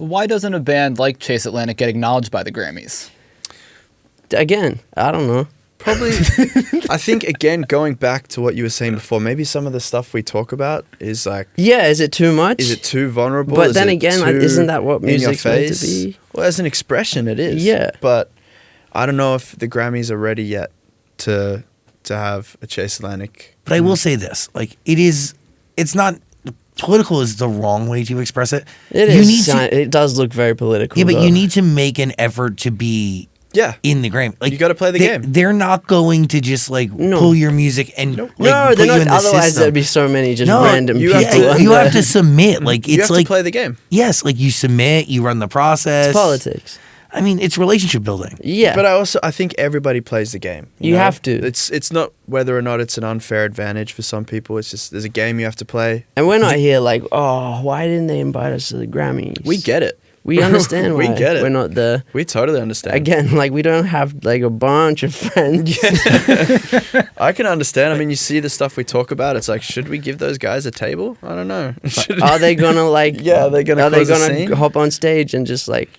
Why doesn't a band like Chase Atlantic get acknowledged by the Grammys? Again, I don't know. Probably, I think, again, going back to what you were saying before, maybe some of the stuff we talk about is like... Yeah, is it too much? Is it too vulnerable? But then again, like, isn't that what music's meant to be? Well, as an expression, it is. Yeah. But I don't know if the Grammys are ready yet to have a Chase Atlantic. But I will say this, like, it's not... Political is the wrong way to express it. It does look very political. Yeah, but though. you need to make an effort to be in the Grammy. Like, you got to play the game. They're not going to just pull your music and no, put they're you not. in the Otherwise, system. there'd be so many random you people. You have to submit. Like, You it's have like to play the game. yes, like you submit, you run the process. It's politics. I mean, it's relationship building. Yeah, But I think everybody plays the game. You know? have to. It's not whether or not it's an unfair advantage for some people. It's just there's a game you have to play. and we're not here like, oh, why didn't they invite us to the Grammys? We get it. We understand. We why get it. We're not the. We totally understand. Again, like we don't have like a bunch of friends. I can understand. I mean, you see the stuff we talk about. It's like, should we give those guys a table? I don't know. Are they gonna like? Yeah, are they gonna scene? hop on stage and just like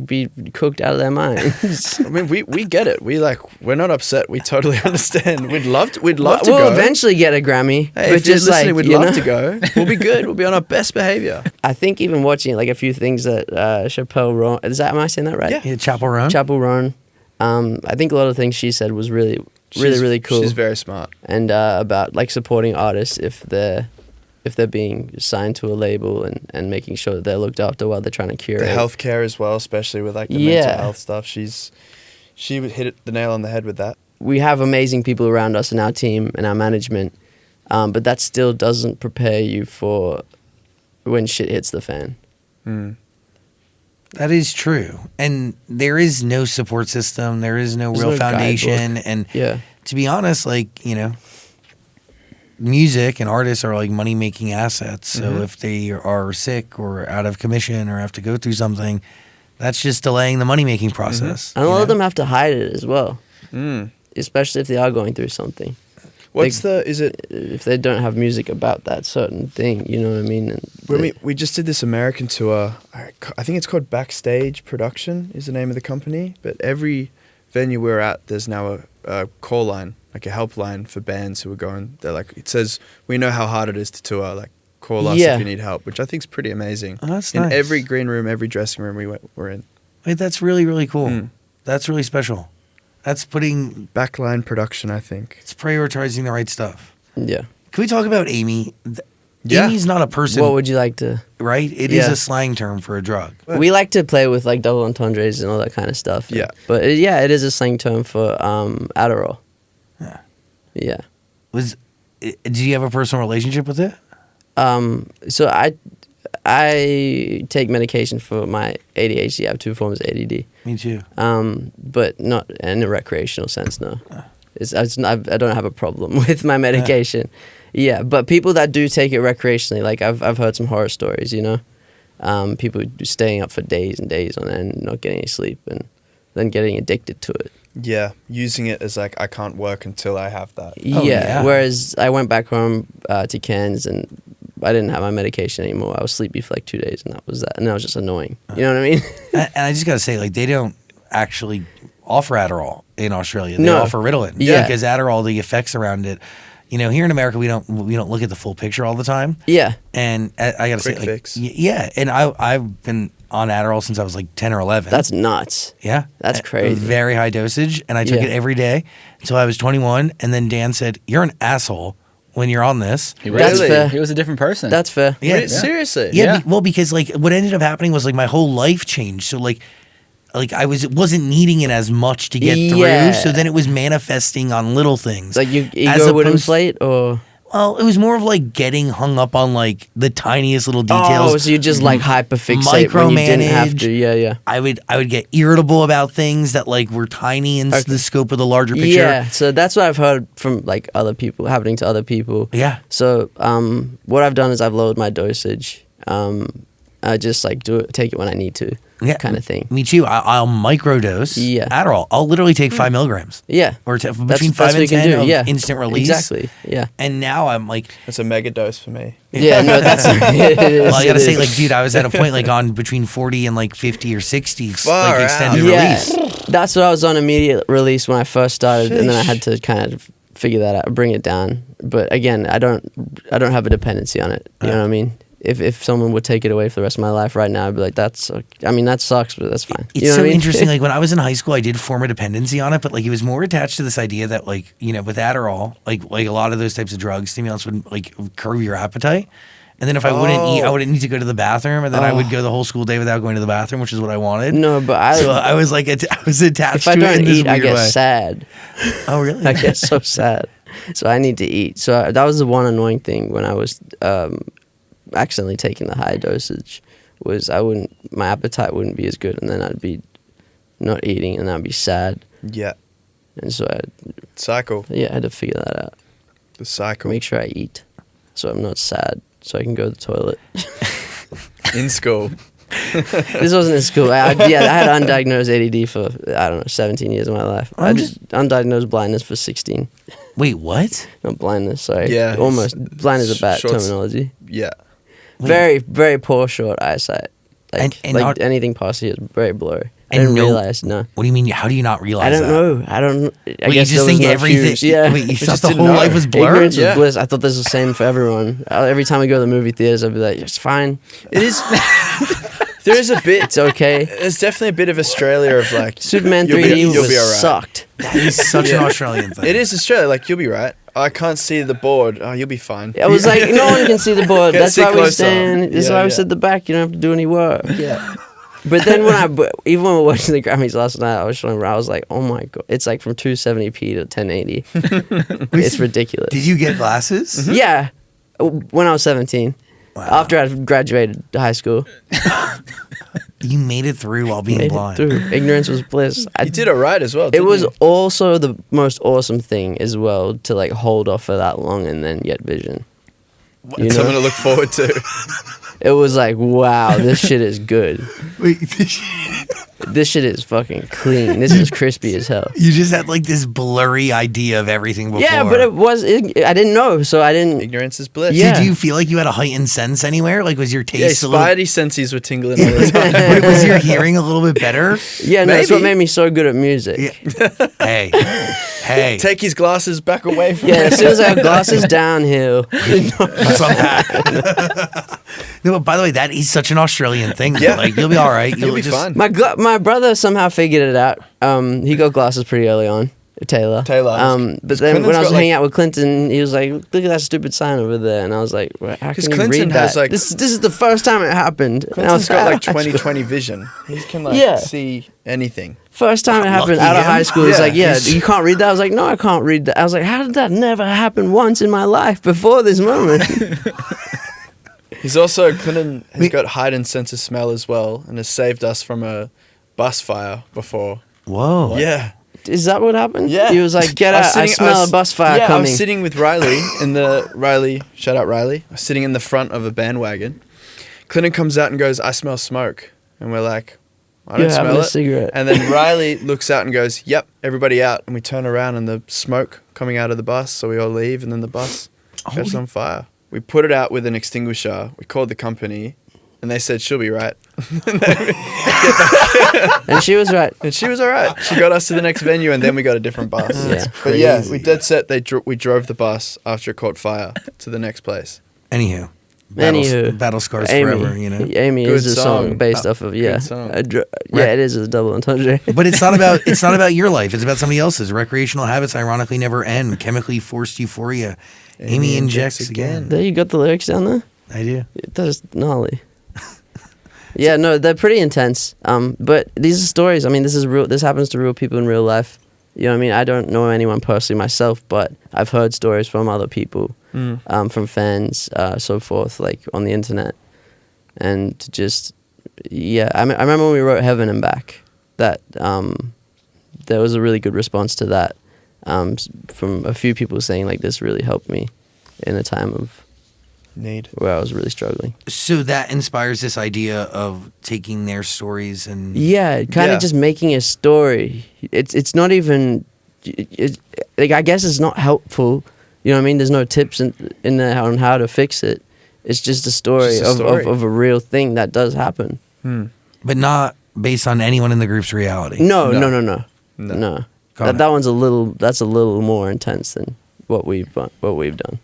be cooked out of their minds? I mean, we get it. We're not upset. We totally understand. We'd love to We'll go. eventually get a Grammy. Hey, but if you're listening, we'd you love know? to go. We'll be good. We'll be on our best behavior. I think even watching like a few things that Chappell Roan. Am I saying that right? Yeah, Chappell Roan. Chappell Roan. I think a lot of things she said was really cool. She's very smart. And about like supporting artists if they're being signed to a label and making sure that they're looked after while they're trying to curate. The healthcare as well, especially with like the mental health stuff. She would hit the nail on the head with that. We have amazing people around us in our team and our management, but that still doesn't prepare you for when shit hits the fan. Mm. That is true. And there is no support system. There is no real foundation. And to be honest, like, you know, music and artists are like money-making assets. So if they are sick or out of commission or have to go through something, that's just delaying the money-making process. And a lot of them have to hide it as well, Mm. especially if they are going through something. If they don't have music about that certain thing, you know what I mean? And When we just did this American tour, I think it's called Backstage Production is the name of the company, but every venue we're at, there's now a call line, like a helpline for bands who are going. They're like, it says, we know how hard it is to tour, like call us if you need help, which I think is pretty amazing. Oh, that's in nice. every green room, every dressing room we're in. Wait, that's really, really cool. Mm. That's really special. That's putting... Backline production, I think. It's prioritizing the right stuff. Yeah. Can we talk about Amy? Yeah. Amy's not a person, What would you like to... right? It is a slang term for a drug. We like to play with like double entendres and all that kind of stuff. Yeah. But it is a slang term for Adderall. Yeah. Yeah. Did you have a personal relationship with it? So I take medication for my ADHD. I have 2 forms of ADD. Me too. But not in a recreational sense, no. I don't have a problem with my medication. Yeah, but people that do take it recreationally, like I've heard some horror stories, you know? People staying up for days and days on end, not getting any sleep, and then getting addicted to it. Yeah, using it as like, I can't work until I have that. Yeah, whereas I went back home to Cairns and I didn't have my medication anymore. I was sleepy for like 2 days and that was that. And that was just annoying. You know what I mean? And I just got to say, like, they don't actually offer Adderall in Australia. They No. offer Ritalin. Yeah. Because Adderall, the effects around it, you know, here in America, we don't look at the full picture all the time. Yeah. And I got to say, Quick like, fix. yeah. And I've been on Adderall since I was like 10 or 11. That's nuts. Yeah. That's A crazy. very high dosage. And I took Yeah. it every day until I was 21. And then Dan said, "You're an asshole when you're on this." That's Really? fair. He was a different person. That's fair. Yeah. Wait, seriously? Yeah, well, because like what ended up happening was like my whole life changed. So like I wasn't needing it as much to get Yeah. through. So then it was manifesting on little things. Like your As ego would opposed- inflate or... Well, it was more of like getting hung up on like the tiniest little Oh, details. so you just like hyperfixate when you didn't have to. Yeah, yeah. I would get irritable about things that like were tiny in the scope of the larger picture. Yeah, so that's what I've heard from like other people, happening to other people. Yeah. So what I've done is I've lowered my dosage. I just like take it when I need to. kind of thing. Me too. I'll microdose Adderall. I'll literally take 5 milligrams. Yeah. Or between 5 and 10 of instant release. Exactly. Yeah. And now I'm like... That's a mega dose for me. Yeah, no, that's... it is, well, I gotta say, like, dude, I was at a point, like, on between 40 and, like, 50 or 60, Far like, extended out. release. That's what I was on immediate release when I first started, and then I had to kind of figure that out, bring it down. But again, I don't have a dependency on it. You know what I mean? If someone would take it away for the rest of my life right now, I'd be like, that sucks, but that's fine. It's so interesting. Like, when I was in high school, I did form a dependency on it, but, like, it was more attached to this idea that, like, you know, with Adderall, like a lot of those types of drugs, stimulants would, like, curb your appetite. And then if I wouldn't eat, I wouldn't need to go to the bathroom, and then I would go the whole school day without going to the bathroom, which is what I wanted. No, but I was like, I was attached to it. If I don't eat, I get way. sad. Oh, really? I get so sad. So I need to eat. So that was the one annoying thing when I was accidentally taking the high dosage, was my appetite wouldn't be as good, and then I'd be not eating, and I'd be sad. Yeah. And so Cycle. I had to figure that out. The cycle. Make sure I eat, so I'm not sad, so I can go to the toilet. In school. This wasn't in school. I had undiagnosed ADD for, 17 years of my life. I just undiagnosed blindness for 16. Wait, what? Not blindness, sorry. Yeah. Almost. Blindness is a bad terminology. Yeah. Very, very poor short eyesight. Like, and anything past here is very blurry. I didn't realize, no. What do you mean? How do you not realize that? I don't know. I guess you just think everything. Yeah. Wait, you thought the whole life was blurred? Ignorance was bliss. I thought this was the same for everyone. Every time we go to the movie theaters, I'd be like, it's fine. It is. There is a bit. It's okay. There's definitely a bit of Australia of like Superman you'll 3D be all right. sucked. That is such an Australian thing. It is Australia. Like, you'll be right. I can't see the board. Oh, you'll be fine. I was like, no one can see the board. That's why we closer. stand. That's why we sit at the back. You don't have to do any work. Yeah. But then even when we were watching the Grammys last night, I was like, oh my God. It's like from 270p to 1080. It's ridiculous. Did you get glasses? Yeah. When I was 17. Wow. After I graduated high school. You made it through while being blind. Ignorance was bliss. You did it right as well. It was also the most awesome thing as well to like hold off for that long and then get vision. Something to look forward to. It was like, wow, this shit is good. Wait, this shit is fucking clean. This is crispy as hell. You just had like this blurry idea of everything before. Yeah, but I didn't know, so I didn't. Ignorance is bliss. Yeah. Did you feel like you had a heightened sense anywhere? Like, was your taste spidey senses were tingling all the time. Wait, was your hearing a little bit better? Yeah, no, that's what made me so good at music. Yeah. Hey. Take his glasses back away from him. As soon as I have glasses, downhill. That's unpacked. No, but by the way, that is such an Australian thing. Yeah. Like, you'll be all right. You'll be fine. My brother somehow figured it out. He got glasses pretty early on. Taylor. But then when I was hanging out with Clinton, he was like, "Look at that stupid sign over there," and I was like, well, "How can you read that?" Like, this is the first time it happened. Clinton's got like 20/20 vision. He can see anything. First time it happened out of high school. He's like, "Yeah, you can't read that." I was like, "No, I can't read that." I was like, "How did that never happen once in my life before this moment?" He's also Clinton has got heightened sense of smell as well, and has saved us from a bus fire before. Whoa. Yeah. Is that what happened? Yeah. He was like, "Get out! I smell a bus fire coming." I was sitting with Riley shout out Riley. I was sitting in the front of a bandwagon. Clinton comes out and goes, "I smell smoke," and we're like, "I don't smell it." Cigarette. And then Riley looks out and goes, "Yep, everybody out." And we turn around and the smoke coming out of the bus, so we all leave, and then the bus goes on fire. We put it out with an extinguisher. We called the company, and they said she'll be right. And she was right. And she was all right. She got us to the next venue, and then we got a different bus. But yeah, we dead set. We drove the bus after it caught fire to the next place. Anywho. Battle Scars Forever, you know. Amy Good is a song based off of it is a double entendre. But it's not about your life. It's about somebody else's. Recreational habits ironically never end. Chemically forced euphoria. Amy injects again. There, you got the lyrics down there? I do. That is gnarly. Yeah, no, they're pretty intense. But these are stories. I mean, this is real. This happens to real people in real life. You know what I mean? I don't know anyone personally myself, but I've heard stories from other people, from fans, so forth, like on the internet. And just, I remember when we wrote Heaven and Back, that there was a really good response to that from a few people saying, like, this really helped me in a time of need. where I was really struggling. So that inspires this idea of taking their stories and Yeah, kind of Yeah. just making a story. It's not even like, I guess it's not helpful. You know what I mean? There's no tips in there on how to fix it. It's just a story, Just a story. Of a real thing that does happen. but not based on anyone in the group's reality. No. No. That Got it. one's that's a little more intense than what we've done.